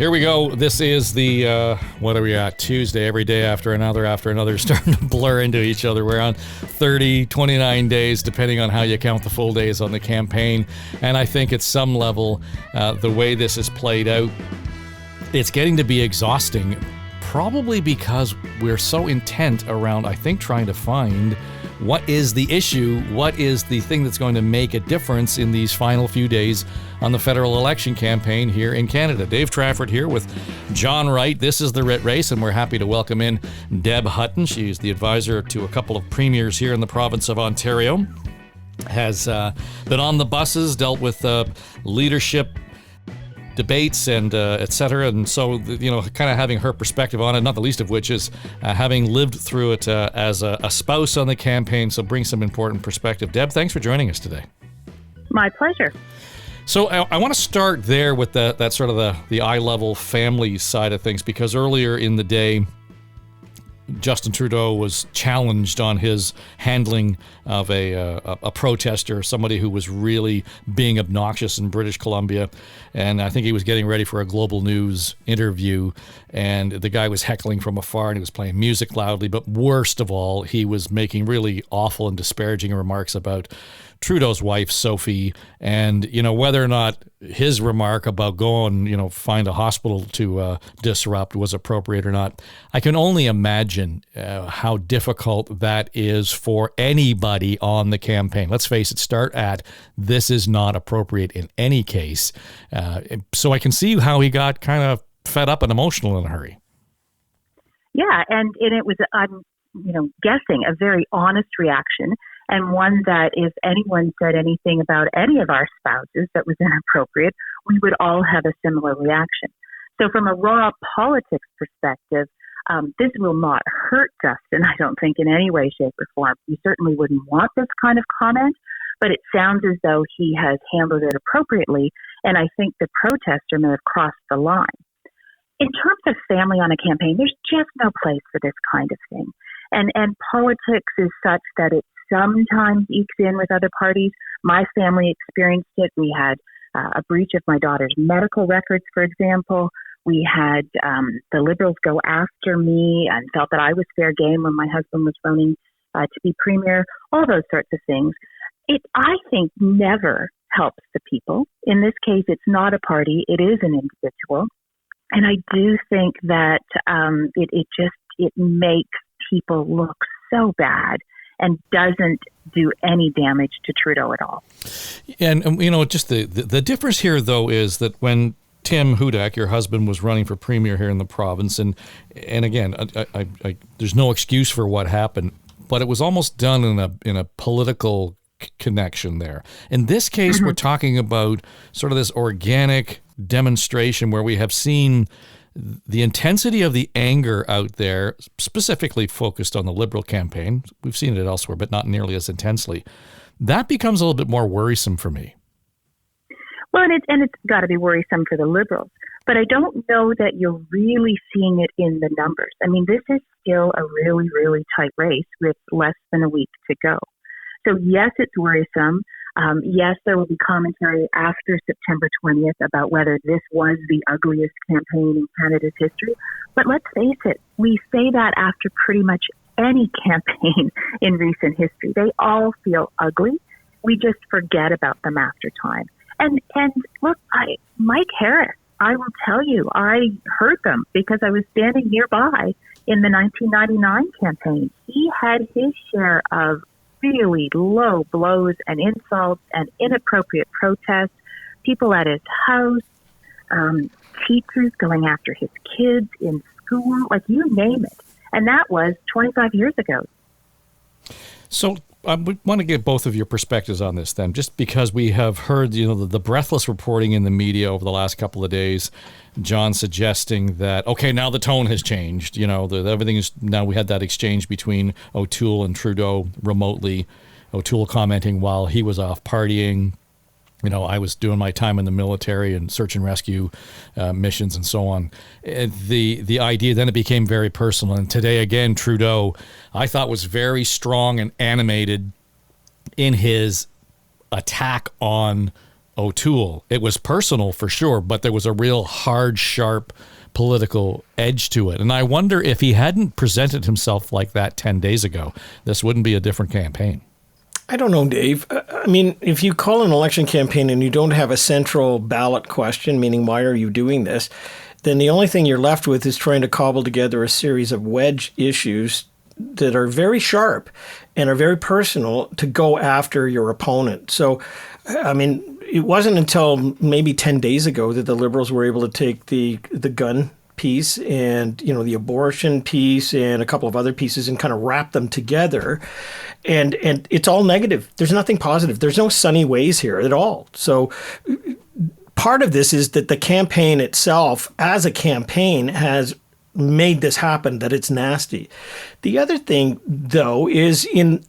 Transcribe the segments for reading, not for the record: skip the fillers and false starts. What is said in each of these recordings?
Here we go. This is the, what are we at? Tuesday, every day after another, starting to blur into each other. We're on 30, 29 days, depending on how you count the full days on the campaign. And I think at some level, the way this is played out, it's getting to be exhausting, probably because we're so intent around, I think, trying to find what is the issue, what is the thing that's going to make a difference in these final few days on the federal election campaign here in Canada. Dave Trafford here with John Wright. This is The Rit Race, and we're happy to welcome in Deb Hutton. She's the advisor to a couple of premiers here in the province of Ontario. Has been on the buses, dealt with leadership debates and et cetera, and so kind of having her perspective on it, not the least of which is having lived through it as a spouse on the campaign, so bring some important perspective. Deb, thanks for joining us today. My pleasure. So I want to start there with that sort of the eye-level family side of things, because earlier in the day, Justin Trudeau was challenged on his handling of a protester, somebody who was really being obnoxious in British Columbia. And I think he was getting ready for a Global News interview, and the guy was heckling from afar and he was playing music loudly. But worst of all, he was making really awful and disparaging remarks about Trudeau's wife, Sophie, and, whether or not his remark about going, find a hospital to disrupt was appropriate or not. I can only imagine how difficult that is for anybody on the campaign. Let's face it, start at, this is not appropriate in any case. So I can see how he got kind of fed up and emotional in a hurry. Yeah, and it was, I'm guessing, a very honest reaction, and one that if anyone said anything about any of our spouses that was inappropriate, we would all have a similar reaction. So from a raw politics perspective, this will not hurt Justin, I don't think, in any way, shape, or form. You certainly wouldn't want this kind of comment, but it sounds as though he has handled it appropriately, and I think the protester may have crossed the line. In terms of family on a campaign, there's just no place for this kind of thing. And politics is such that it sometimes ekes in with other parties. My family experienced it. We had a breach of my daughter's medical records, for example. We had the Liberals go after me and felt that I was fair game when my husband was running to be premier, all those sorts of things. It, I think, never helps the people. In this case, it's not a party. It is an individual. And I do think that it makes people look so bad and doesn't do any damage to Trudeau at all. And just the difference here, though, is that when Tim Hudak, your husband, was running for premier here in the province, and again, I there's no excuse for what happened, but it was almost done in a political connection there. In this case, we're talking about sort of this organic demonstration where we have seen the intensity of the anger out there, specifically focused on the Liberal campaign. We've seen it elsewhere, but not nearly as intensely. That becomes a little bit more worrisome for me. Well, and it's got to be worrisome for the Liberals. But I don't know that you're really seeing it in the numbers. I mean, this is still a really, really tight race with less than a week to go. So yes, it's worrisome. Yes, there will be commentary after September 20th about whether this was the ugliest campaign in Canada's history. But let's face it, we say that after pretty much any campaign in recent history. They all feel ugly. We just forget about them after time. And look, Mike Harris, I will tell you, I heard them because I was standing nearby in the 1999 campaign. He had his share of really low blows and insults and inappropriate protests, people at his house, teachers going after his kids in school, like you name it. And that was 25 years ago. So I want to get both of your perspectives on this then, just because we have heard, the breathless reporting in the media over the last couple of days, John suggesting that, okay, now the tone has changed. Everything is, now we had that exchange between O'Toole and Trudeau remotely, O'Toole commenting while he was off partying, I was doing my time in the military and search and rescue missions and so on. The idea, then it became very personal. And today, again, Trudeau, I thought, was very strong and animated in his attack on O'Toole. It was personal for sure, but there was a real hard, sharp political edge to it. And I wonder if he hadn't presented himself like that 10 days ago, this wouldn't be a different campaign. I don't know, Dave. I mean, if you call an election campaign and you don't have a central ballot question, meaning why are you doing this, then the only thing you're left with is trying to cobble together a series of wedge issues that are very sharp and are very personal to go after your opponent. So, I mean, it wasn't until maybe 10 days ago that the Liberals were able to take the gun piece and, the abortion piece and a couple of other pieces and kind of wrap them together. And it's all negative. There's nothing positive. There's no sunny ways here at all. So part of this is that the campaign itself, as a campaign, has made this happen, that it's nasty. The other thing, though, is in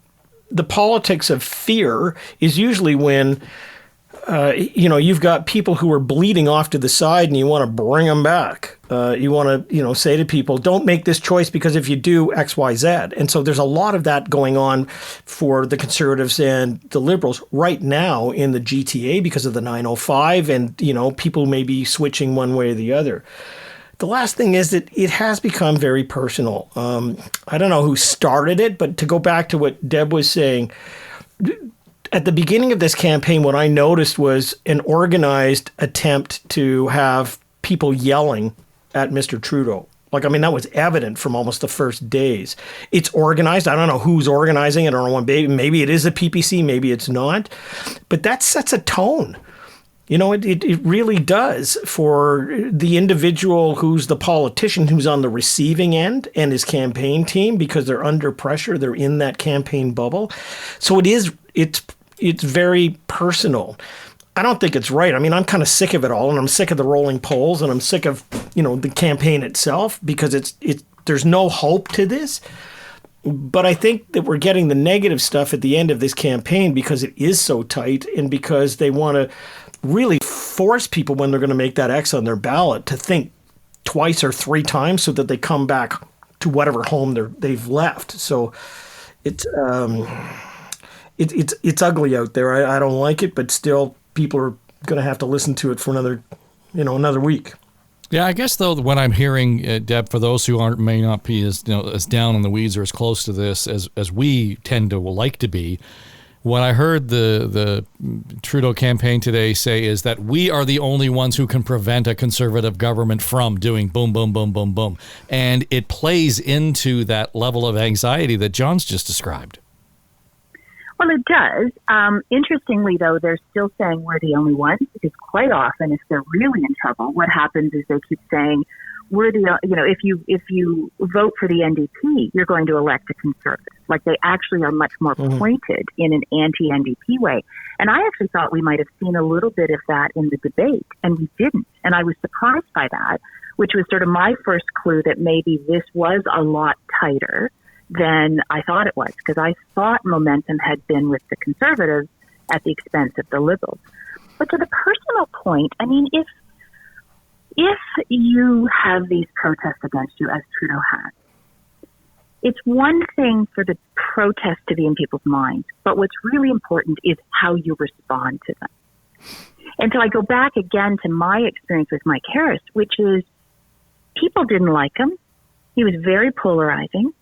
the politics of fear is usually when you've got people who are bleeding off to the side and you want to bring them back. You want to, say to people, don't make this choice because if you do X, Y, Z. And so there's a lot of that going on for the Conservatives and the Liberals right now in the GTA because of the 905 and, people may be switching one way or the other. The last thing is that it has become very personal. I don't know who started it, but to go back to what Deb was saying, at the beginning of this campaign, what I noticed was an organized attempt to have people yelling at Mr. Trudeau. That was evident from almost the first days. It's organized. I don't know who's organizing it. I don't know. Maybe it is the PPC. Maybe it's not. But that sets a tone. It really does for the individual who's the politician who's on the receiving end and his campaign team because they're under pressure. They're in that campaign bubble. So it's very personal. I don't think it's right. I'm kind of sick of it all, and I'm sick of the rolling polls, and I'm sick of, the campaign itself because there's no hope to this. But I think that we're getting the negative stuff at the end of this campaign because it is so tight and because they want to really force people when they're going to make that X on their ballot to think twice or three times so that they come back to whatever home they've left. So it's ugly out there. I don't like it, but still people are going to have to listen to it for another week. Yeah, I guess though when I'm hearing Deb, for those who may not be as as down in the weeds or as close to this as we tend to like to be, what I heard the Trudeau campaign today say is that we are the only ones who can prevent a Conservative government from doing boom, boom, boom, boom, boom, and it plays into that level of anxiety that John's just described. Well, it does. Interestingly, though, they're still saying we're the only ones because quite often, if they're really in trouble, what happens is they keep saying we're the, if you vote for the NDP, you're going to elect a Conservative. Like they actually are much more pointed in an anti-NDP way. And I actually thought we might have seen a little bit of that in the debate, and we didn't. And I was surprised by that, which was sort of my first clue that maybe this was a lot tighter than I thought it was, because I thought momentum had been with the Conservatives at the expense of the Liberals. But to the personal point, if you have these protests against you, as Trudeau has, it's one thing for the protest to be in people's minds, but what's really important is how you respond to them. And so I go back again to my experience with Mike Harris, which is people didn't like him. He was very polarizing.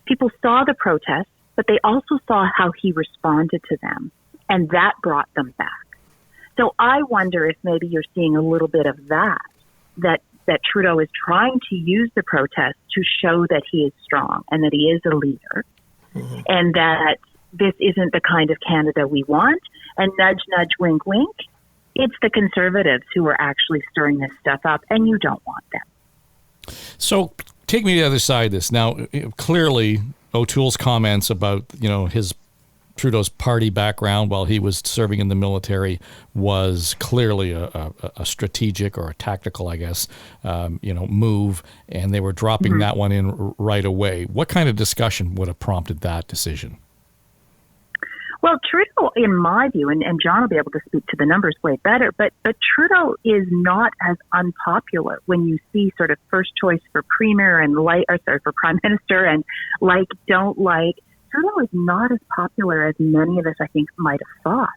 People saw the protests, but they also saw how he responded to them, and that brought them back. So I wonder if maybe you're seeing a little bit of that Trudeau is trying to use the protests to show that he is strong and that he is a leader, and that this isn't the kind of Canada we want, and nudge, nudge, wink, wink. It's the Conservatives who are actually stirring this stuff up, and you don't want them. So take me to the other side of this. Now, clearly, O'Toole's comments about, his Trudeau's party background while he was serving in the military was clearly a strategic or a tactical, I guess, move, and they were dropping that one in right away. What kind of discussion would have prompted that decision? Well, Trudeau, in my view, and John will be able to speak to the numbers way better, but Trudeau is not as unpopular when you see sort of first choice for premier and for prime minister and don't like. Trudeau is not as popular as many of us, I think, might have thought.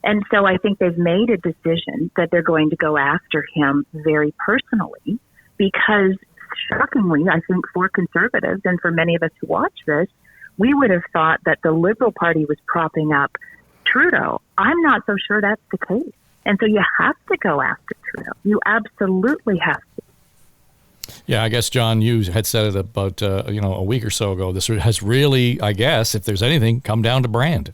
And so I think they've made a decision that they're going to go after him very personally because, shockingly, I think for Conservatives and for many of us who watch this, we would have thought that the Liberal Party was propping up Trudeau. I'm not so sure that's the case. And so you have to go after Trudeau. You absolutely have to. Yeah, I guess, John, you had said it about a week or so ago. This has really, I guess, if there's anything, come down to brand.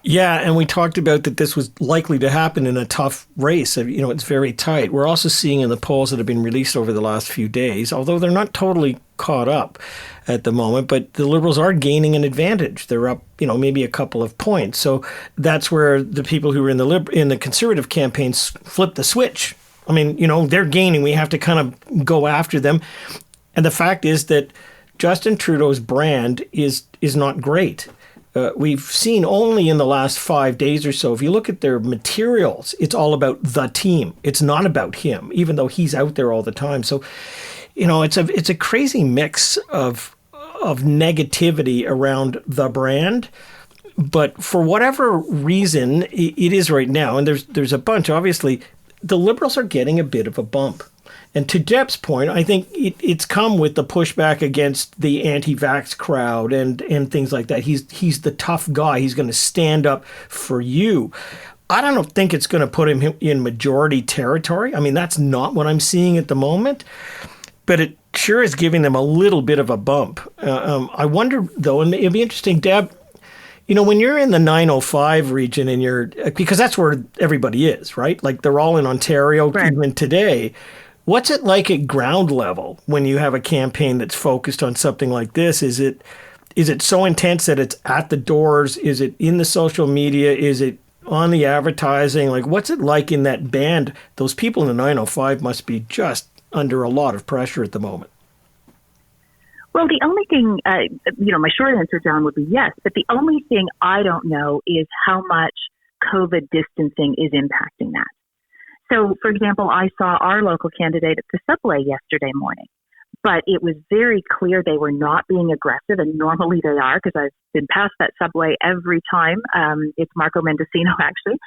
Yeah, and we talked about that this was likely to happen in a tough race. It's very tight. We're also seeing in the polls that have been released over the last few days, although they're not totally caught up at the moment, but the Liberals are gaining an advantage. They're up, maybe a couple of points. So that's where the people who were in the Conservative campaigns flip the switch. I mean, they're gaining. We have to kind of go after them. And the fact is that Justin Trudeau's brand is not great. We've seen only in the last 5 days or so, if you look at their materials, it's all about the team. It's not about him, even though he's out there all the time. So, it's a crazy mix of negativity around the brand. But for whatever reason, it is right now, and there's a bunch, obviously, the Liberals are getting a bit of a bump. And to Deb's point, I think it's come with the pushback against the anti-vax crowd and things like that. He's the tough guy. He's going to stand up for you. I don't think it's going to put him in majority territory. I mean, that's not what I'm seeing at the moment. But it sure is giving them a little bit of a bump. I wonder, though, and it'd be interesting, Deb, when you're in the 905 region because that's where everybody is, right? Like they're all in Ontario, right, even today. What's it like at ground level when you have a campaign that's focused on something like this? Is it so intense that it's at the doors? Is it in the social media? Is it on the advertising? Like, what's it like in that band? Those people in the 905 must be just under a lot of pressure at the moment. Well, the only thing, my short answer, John, would be yes. But the only thing I don't know is how much COVID distancing is impacting that. So, for example, I saw our local candidate at the subway yesterday morning, but it was very clear they were not being aggressive, and normally they are, because I've been past that subway every time. It's Marco Mendocino, actually.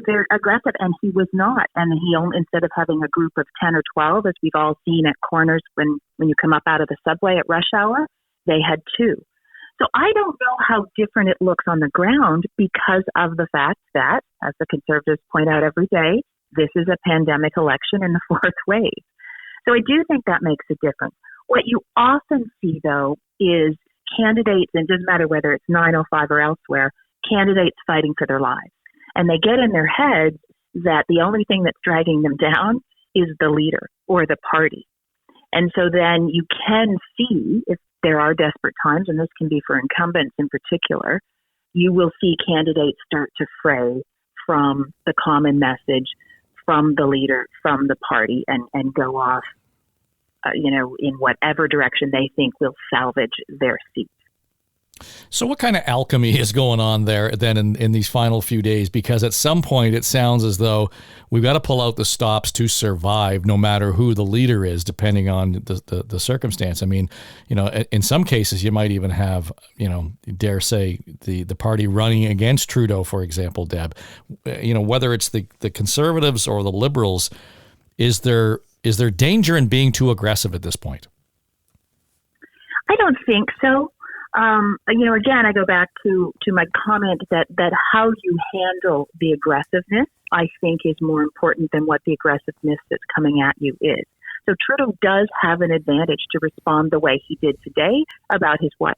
They're aggressive, and he was not. And he only, instead of having a group of 10 or 12, as we've all seen at corners when you come up out of the subway at rush hour, they had 2. So I don't know how different it looks on the ground because of the fact that, as the Conservatives point out every day, this is a pandemic election in the 4th wave. So I do think that makes a difference. What you often see, though, is candidates, and it doesn't matter whether it's 905 or elsewhere, candidates fighting for their lives. And they get in their heads that the only thing that's dragging them down is the leader or the party. And so then you can see, if there are desperate times, and this can be for incumbents in particular, you will see candidates start to fray from the common message, from the leader, from the party, and go off, in whatever direction they think will salvage their seat. So what kind of alchemy is going on there then in these final few days? Because at some point it sounds as though we've got to pull out the stops to survive, no matter who the leader is, depending on the circumstance. I mean, in some cases you might even have, dare say, the party running against Trudeau, for example, Deb. Whether it's the Conservatives or the Liberals, is there danger in being too aggressive at this point? I don't think so. Again, I go back to my comment that how you handle the aggressiveness, I think, is more important than what the aggressiveness that's coming at you is. So Trudeau does have an advantage to respond the way he did today about his wife.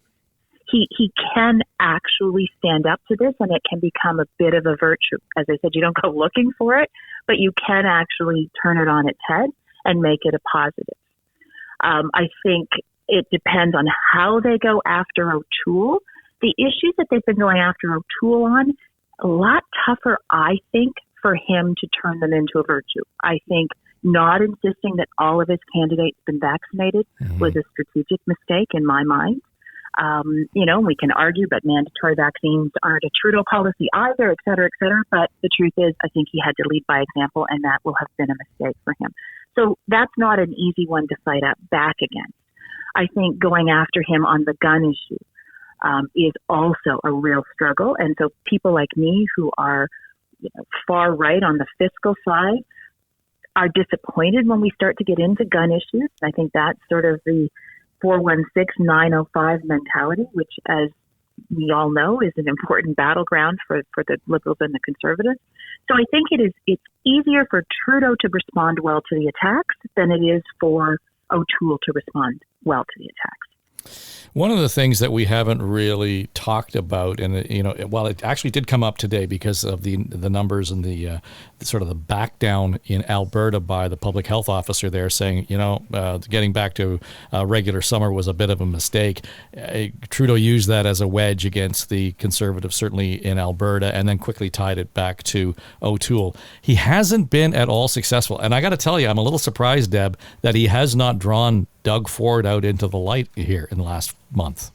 He can actually stand up to this, and it can become a bit of a virtue. As I said, you don't go looking for it, but you can actually turn it on its head and make it a positive. I think it depends on how they go after O'Toole. The issues that they've been going after O'Toole on, a lot tougher, I think, for him to turn them into a virtue. I think not insisting that all of his candidates been vaccinated was a strategic mistake in my mind. We can argue, but mandatory vaccines aren't a Trudeau policy either, et cetera, et cetera. But the truth is, I think he had to lead by example, and that will have been a mistake for him. So that's not an easy one to fight up back against. I think going after him on the gun issue, is also a real struggle. And so people like me who are far right on the fiscal side are disappointed when we start to get into gun issues. I think that's sort of the 416-905 mentality, which, as we all know, is an important battleground for the Liberals and the Conservatives. So I think it's easier for Trudeau to respond well to the attacks than it is for O'Toole to respond well to the attacks. One of the things that we haven't really talked about, and while it actually did come up today because of the numbers and the sort of the back down in Alberta by the public health officer there, saying getting back to regular summer was a bit of a mistake. Trudeau used that as a wedge against the Conservatives, certainly in Alberta, and then quickly tied it back to O'Toole. He hasn't been at all successful, and I got to tell you, I'm a little surprised, Deb, that he has not drawn Doug Ford out into the light here in the last month.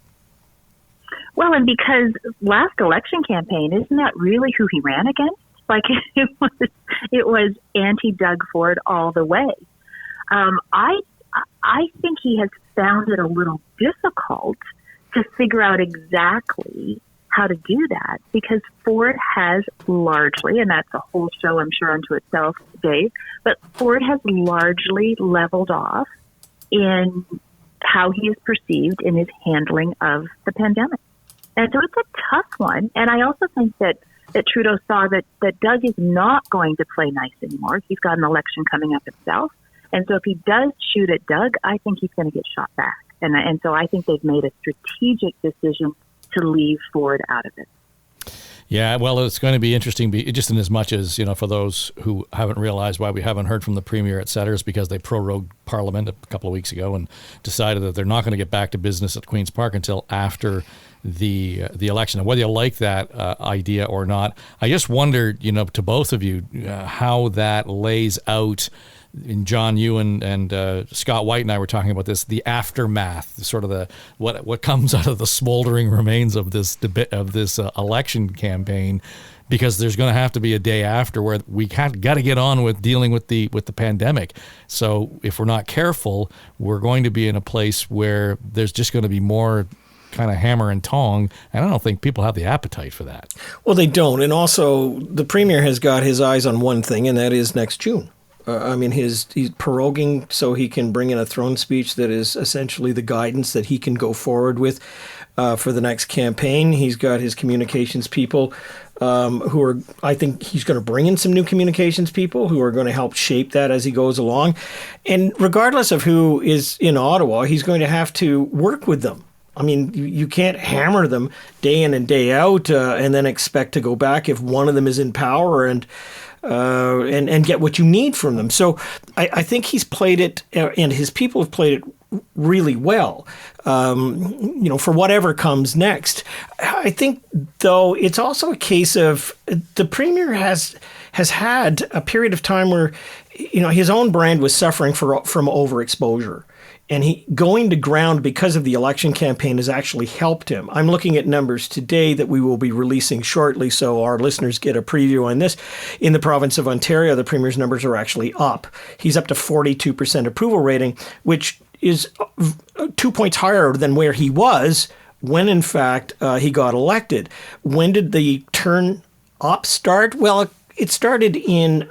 Well, and because last election campaign, isn't that really who he ran against? Like it was anti-Doug Ford all the way. I think he has found it a little difficult to figure out exactly how to do that, because Ford has largely, and that's a whole show I'm sure unto itself, Dave, but Ford has largely leveled off in how he is perceived in his handling of the pandemic. And so it's a tough one. And I also think that Trudeau saw that Doug is not going to play nice anymore. He's got an election coming up himself. And so if he does shoot at Doug, I think he's going to get shot back. And so I think they've made a strategic decision to leave Ford out of it. Yeah, well, it's going to be interesting, just in as much as, for those who haven't realized why we haven't heard from the Premier, et cetera, is because they prorogued Parliament a couple of weeks ago and decided that they're not going to get back to business at Queen's Park until after the election. And whether you like that idea or not, I just wondered, to both of you, how that lays out. And John, you and Scott White and I were talking about this, the aftermath, sort of the what comes out of the smoldering remains of this debate, of this election campaign, because there's going to have to be a day after where we got to get on with dealing with the pandemic. So if we're not careful, we're going to be in a place where there's just going to be more kind of hammer and tong, and I don't think people have the appetite for that. Well, they don't, and also the Premier has got his eyes on one thing, and that is next June. He's proroguing so he can bring in a throne speech that is essentially the guidance that he can go forward with for the next campaign. He's got his communications people I think he's going to bring in some new communications people who are going to help shape that as he goes along. And regardless of who is in Ottawa, he's going to have to work with them. I mean, you can't hammer them day in and day out and then expect to go back if one of them is in power and get what you need from them. So I think he's played it, and his people have played it really well, for whatever comes next. I think, though, it's also a case of the Premier has had a period of time where, his own brand was suffering from overexposure. And he going to ground because of the election campaign has actually helped him. I'm looking at numbers today that we will be releasing shortly, so our listeners get a preview on this. In the province of Ontario, the Premier's numbers are actually up. He's up to 42% approval rating, which is 2 points higher than where he was when, in fact, he got elected. When did the turn up start? Well, it started in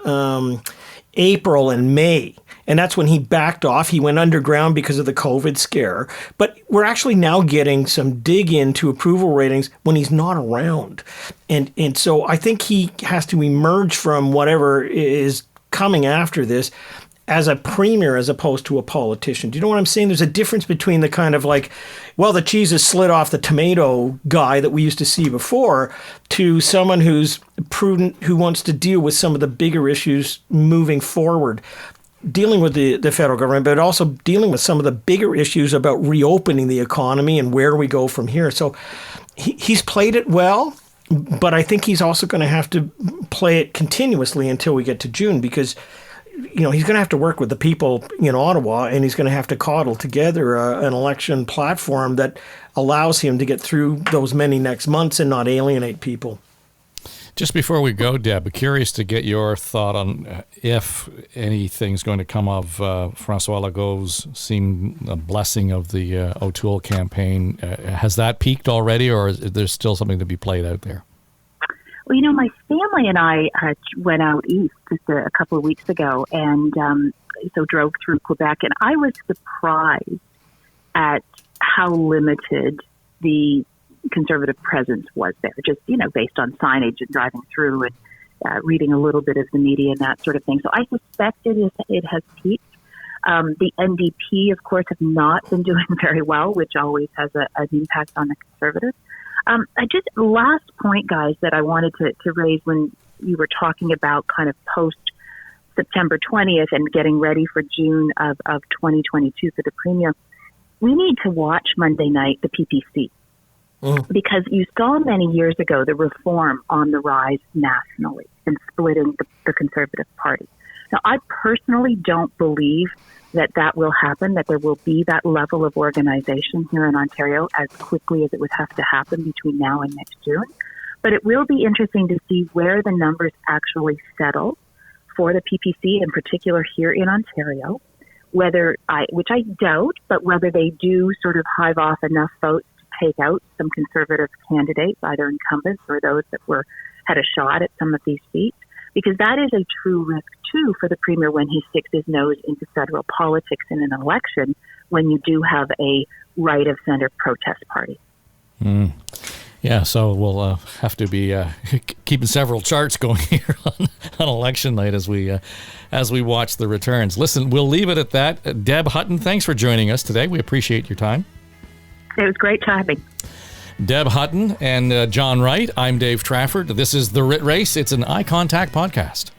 April and May. And that's when he backed off. He went underground because of the COVID scare. But we're actually now getting some dig into approval ratings when he's not around. And so I think he has to emerge from whatever is coming after this as a premier as opposed to a politician. Do you know what I'm saying? There's a difference between the kind of the cheese is slid off the tomato guy that we used to see before to someone who's prudent, who wants to deal with some of the bigger issues moving forward. Dealing with the federal government, but also dealing with some of the bigger issues about reopening the economy and where we go from here. So he's played it well, but I think he's also going to have to play it continuously until we get to June, because he's going to have to work with the people in Ottawa, and he's going to have to coddle together an election platform that allows him to get through those many next months and not alienate people. Just before we go, Deb, curious to get your thought on if anything's going to come of François Legault's blessing of the O'Toole campaign. Has that peaked already, or is there still something to be played out there? Well, my family and I went out east just a couple of weeks ago, and so drove through Quebec, and I was surprised at how limited the Conservative presence was there, just, based on signage and driving through and reading a little bit of the media and that sort of thing. So I suspect it has peaked. The NDP, of course, have not been doing very well, which always has an impact on the Conservatives. Last point, guys, that I wanted to raise when you were talking about kind of post September 20th and getting ready for June of 2022 for the Premier. We need to watch Monday night, the PPC. Because you saw many years ago the Reform on the rise nationally and splitting the Conservative Party. Now, I personally don't believe that will happen, that there will be that level of organization here in Ontario as quickly as it would have to happen between now and next June. But it will be interesting to see where the numbers actually settle for the PPC, in particular here in Ontario, which I doubt, but whether they do sort of hive off enough votes take out some Conservative candidates, either incumbents or those that had a shot at some of these seats, because that is a true risk, too, for the Premier when he sticks his nose into federal politics in an election, when you do have a right-of-center protest party. Yeah, so we'll have to be keeping several charts going here on election night as we watch the returns. Listen, we'll leave it at that. Deb Hutton, thanks for joining us today. We appreciate your time. It was great chatting. Deb Hutton and John Wright. I'm Dave Trafford. This is The Rit Race. It's an Eye Contact podcast.